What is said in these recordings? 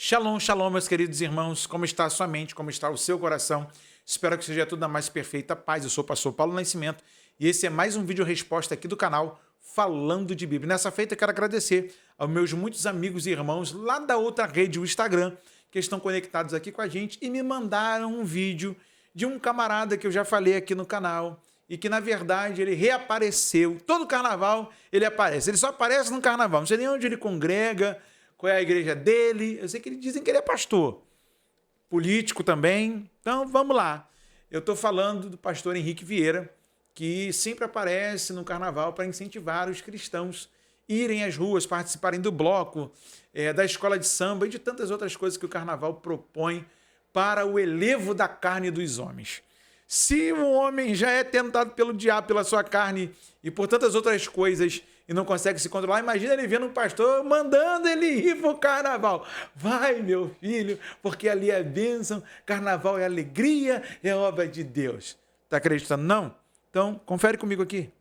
Shalom, shalom, meus queridos irmãos. Como está a sua mente? Como está o seu coração? Espero que seja tudo na mais perfeita paz. Eu sou o pastor Paulo Nascimento e esse é mais um vídeo resposta aqui do canal Falando de Bíblia. Nessa feita, eu quero agradecer aos meus muitos amigos e irmãos lá da outra rede, o Instagram, que estão conectados aqui com a gente e me mandaram um vídeo de um camarada que eu já falei aqui no canal e que, na verdade, ele reapareceu. Todo carnaval ele aparece. Ele só aparece no carnaval. Não sei nem onde ele congrega, qual é a igreja dele. Eu sei que eles dizem que ele é pastor, político também. Então, vamos lá. Eu estou falando do pastor Henrique Vieira, que sempre aparece no carnaval para incentivar os cristãos a irem às ruas, participarem do bloco, da escola de samba e de tantas outras coisas que o carnaval propõe para o elevo da carne dos homens. Se um homem já é tentado pelo diabo, pela sua carne e por tantas outras coisas e não consegue se controlar, imagina ele vendo um pastor mandando ele ir para o carnaval. Vai, meu filho, porque ali é bênção, carnaval é alegria, é obra de Deus. Está acreditando, não? Então, confere comigo aqui.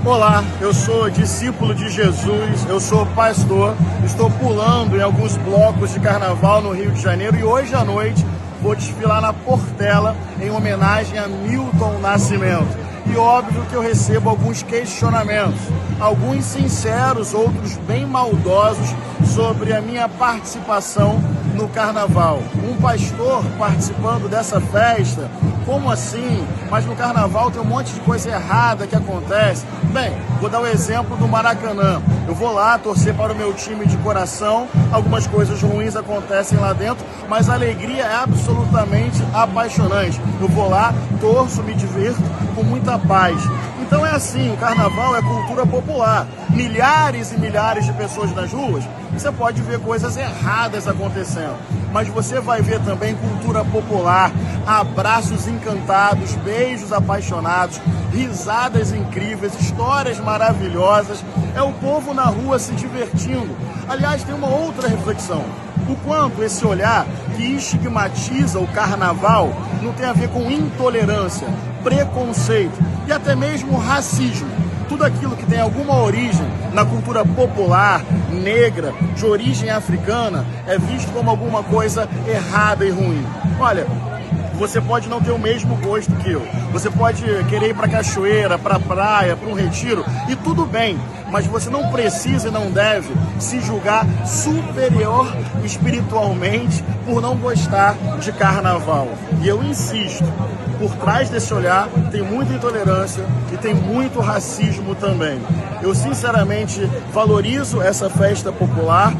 Olá, eu sou discípulo de Jesus, eu sou pastor, estou pulando em alguns blocos de carnaval no Rio de Janeiro e hoje à noite vou desfilar na Portela em homenagem a Milton Nascimento. E óbvio que eu recebo alguns questionamentos, alguns sinceros, outros bem maldosos, sobre a minha participação no carnaval. Um pastor participando dessa festa? Como assim? Mas no carnaval tem um monte de coisa errada que acontece. Bem, vou dar o exemplo do Maracanã. Eu vou lá torcer para o meu time de coração, algumas coisas ruins acontecem lá dentro, mas a alegria é absolutamente apaixonante. Eu vou lá, torço, me divirto com muita paz. Então é assim, o carnaval é cultura popular. Milhares e milhares de pessoas nas ruas, você pode ver coisas erradas acontecendo, mas você vai ver também cultura popular, abraços encantados, beijos apaixonados, risadas incríveis, histórias maravilhosas. É o povo na rua se divertindo. Aliás, tem uma outra reflexão. O quanto esse olhar que estigmatiza o carnaval não tem a ver com intolerância, preconceito e até mesmo racismo. Tudo aquilo que tem alguma origem na cultura popular, negra, de origem africana, é visto como alguma coisa errada e ruim. Olha, você pode não ter o mesmo gosto que eu. Você pode querer ir para cachoeira, para praia, para um retiro, e tudo bem. Mas você não precisa e não deve se julgar superior espiritualmente por não gostar de carnaval. E eu insisto, por trás desse olhar tem muita intolerância e tem muito racismo também. Eu sinceramente valorizo essa festa popular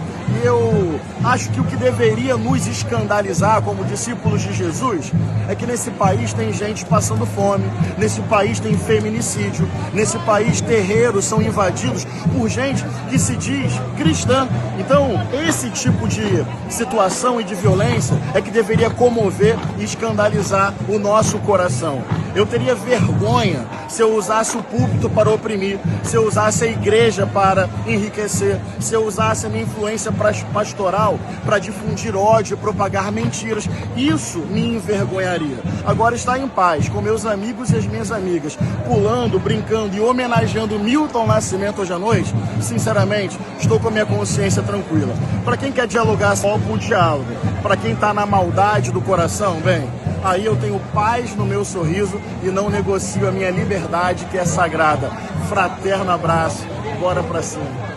e eu acho que o que deveria nos escandalizar como discípulos de Jesus é que nesse país tem gente passando fome, nesse país tem feminicídio, nesse país terreiros são invadidos por gente que se diz cristã. Então, esse tipo de situação e de violência é que deveria comover e escandalizar o nosso coração. Eu teria vergonha se eu usasse o púlpito para oprimir, se eu usasse a igreja para enriquecer, se eu usasse a minha influência pastoral para difundir ódio, propagar mentiras. Isso me envergonharia. Agora, estar em paz com meus amigos e as minhas amigas, pulando, brincando e homenageando Milton Nascimento hoje à noite, sinceramente, estou com a minha consciência tranquila. Para quem quer dialogar, só o diálogo. Para quem está na maldade do coração, bem, aí eu tenho paz no meu sorriso e não negocio a minha liberdade, que é sagrada. Fraterno abraço, bora pra cima.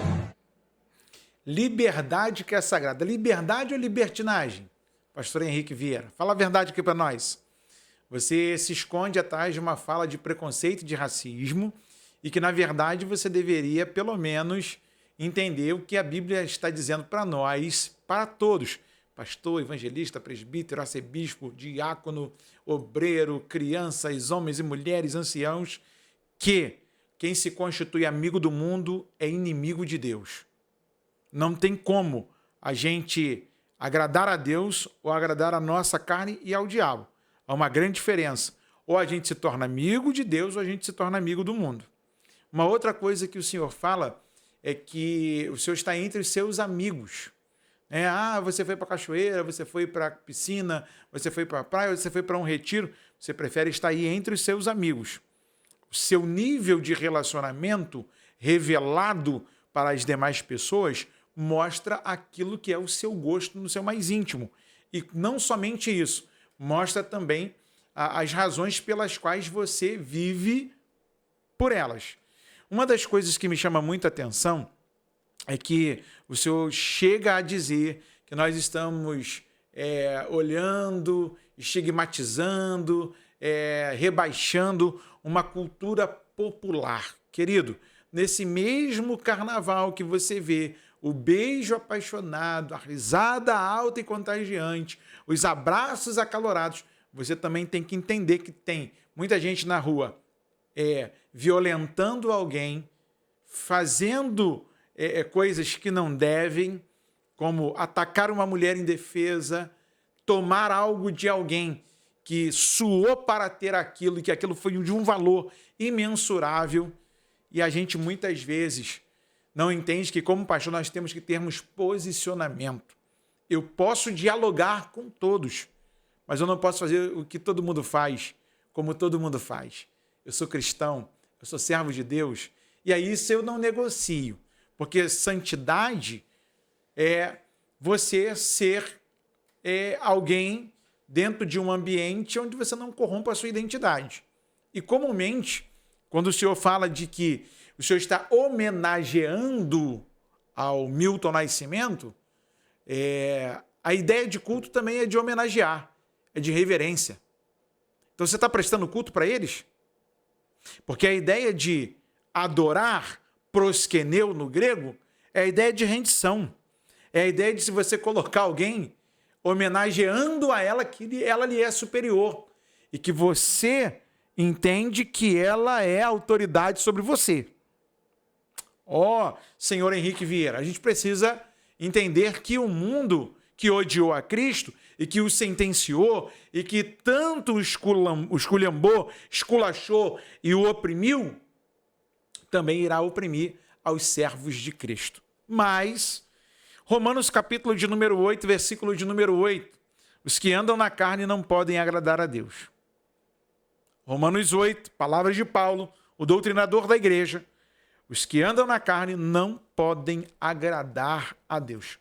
Liberdade que é sagrada. Liberdade ou libertinagem? Pastor Henrique Vieira, fala a verdade aqui para nós. Você se esconde atrás de uma fala de preconceito e de racismo e que, na verdade, você deveria, pelo menos, entender o que a Bíblia está dizendo para nós, para todos. Pastor, evangelista, presbítero, arcebispo, diácono, obreiro, crianças, homens e mulheres, anciãos, que quem se constitui amigo do mundo é inimigo de Deus. Não tem como a gente agradar a Deus ou agradar a nossa carne e ao diabo. Há uma grande diferença. Ou a gente se torna amigo de Deus ou a gente se torna amigo do mundo. Uma outra coisa que o Senhor fala é que o Senhor está entre os seus amigos. Você foi para a cachoeira, você foi para a piscina, você foi para a praia, você foi para um retiro. Você prefere estar aí entre os seus amigos. O seu nível de relacionamento revelado para as demais pessoas mostra aquilo que é o seu gosto no seu mais íntimo. E não somente isso, mostra também as razões pelas quais você vive por elas. Uma das coisas que me chama muita atenção é que o Senhor chega a dizer que nós estamos olhando, estigmatizando, rebaixando uma cultura popular. Querido, nesse mesmo carnaval que você vê o beijo apaixonado, a risada alta e contagiante, os abraços acalorados, você também tem que entender que tem muita gente na rua violentando alguém, fazendo coisas que não devem, como atacar uma mulher indefesa, tomar algo de alguém que suou para ter aquilo, e que aquilo foi de um valor imensurável, e a gente muitas vezes não entende que, como pastor, nós temos que termos posicionamento. Eu posso dialogar com todos, mas eu não posso fazer o que todo mundo faz, como todo mundo faz. Eu sou cristão, eu sou servo de Deus, e aí isso eu não negocio, porque santidade é você ser alguém dentro de um ambiente onde você não corrompa a sua identidade. E comumente, quando o Senhor fala de que o Senhor está homenageando ao Milton Nascimento, a ideia de culto também é de homenagear, é de reverência. Então você está prestando culto para eles? Porque a ideia de adorar, proskeneu no grego, é a ideia de rendição. É a ideia de se você colocar alguém homenageando a ela, que ela lhe é superior. E que você entende que ela é autoridade sobre você. Senhor Henrique Vieira, a gente precisa entender que o mundo que odiou a Cristo e que o sentenciou e que tanto o esculhambou, esculachou e o oprimiu, também irá oprimir aos servos de Cristo. Mas, Romanos capítulo de número 8, versículo de número 8, os que andam na carne não podem agradar a Deus. Romanos 8, palavras de Paulo, o doutrinador da igreja, os que andam na carne não podem agradar a Deus.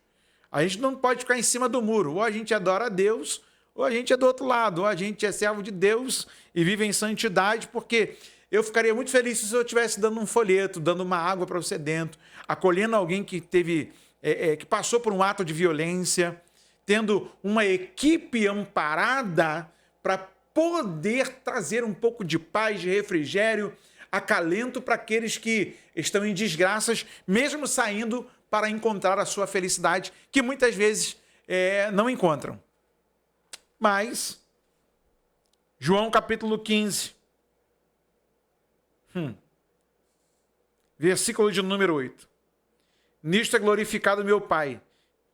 A gente não pode ficar em cima do muro. Ou a gente adora a Deus, ou a gente é do outro lado. Ou a gente é servo de Deus e vive em santidade, porque eu ficaria muito feliz se eu estivesse dando um folheto, dando uma água para o sedento, acolhendo alguém que que passou por um ato de violência, tendo uma equipe amparada para poder trazer um pouco de paz, de refrigério, acalento para aqueles que estão em desgraças, mesmo saindo para encontrar a sua felicidade, que muitas vezes não encontram. Mas, João capítulo 15, versículo de número 8. Nisto é glorificado meu Pai,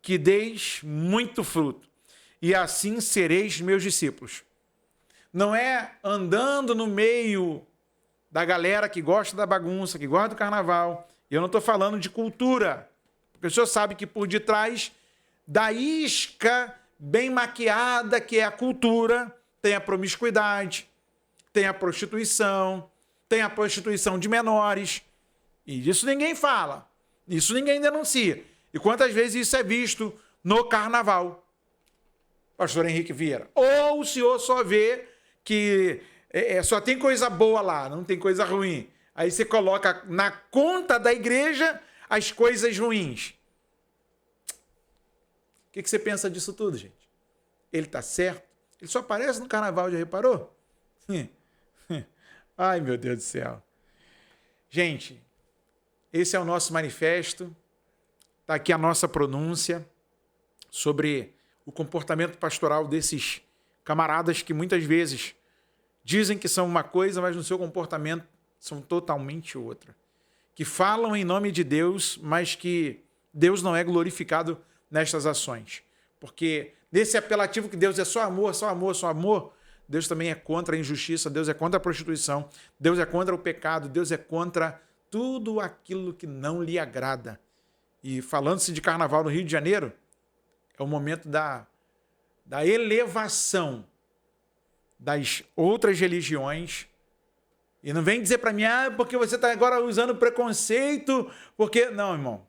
que deis muito fruto, e assim sereis meus discípulos. Não é andando no meio da galera que gosta da bagunça, que gosta do carnaval. Eu não estou falando de cultura, porque o senhor sabe que por detrás da isca bem maquiada, que é a cultura, tem a promiscuidade, tem a prostituição de menores. E disso ninguém fala, isso ninguém denuncia. E quantas vezes isso é visto no carnaval? Pastor Henrique Vieira. Ou o senhor só vê que só tem coisa boa lá, não tem coisa ruim. Aí você coloca na conta da igreja as coisas ruins. O que você pensa disso tudo, gente? Ele está certo? Ele só aparece no carnaval, já reparou? Ai, meu Deus do céu. Gente, esse é o nosso manifesto. Está aqui a nossa pronúncia sobre o comportamento pastoral desses camaradas que muitas vezes dizem que são uma coisa, mas no seu comportamento são totalmente outra. Que falam em nome de Deus, mas que Deus não é glorificado nestas ações. Porque nesse apelativo que Deus é só amor, só amor, só amor, Deus também é contra a injustiça, Deus é contra a prostituição, Deus é contra o pecado, Deus é contra tudo aquilo que não lhe agrada. E falando-se de carnaval no Rio de Janeiro, é o momento da elevação das outras religiões. E não vem dizer para mim, porque você está agora usando preconceito, porque... Não, irmão.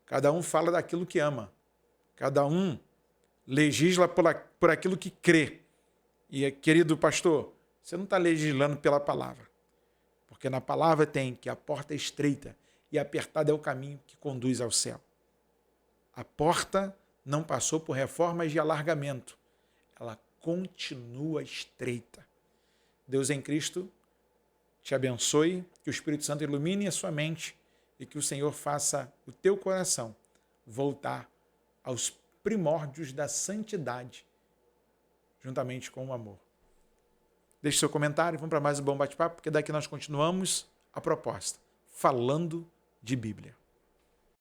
Cada um fala daquilo que ama. Cada um legisla por aquilo que crê. E, querido pastor, você não está legislando pela palavra. Porque na palavra tem que a porta é estreita e apertado é o caminho que conduz ao céu. A porta não passou por reformas de alargamento. Ela continua estreita. Deus em Cristo te abençoe, que o Espírito Santo ilumine a sua mente e que o Senhor faça o teu coração voltar aos primórdios da santidade, juntamente com o amor. Deixe seu comentário, vamos para mais um bom bate-papo, porque daqui nós continuamos a proposta, falando de Bíblia.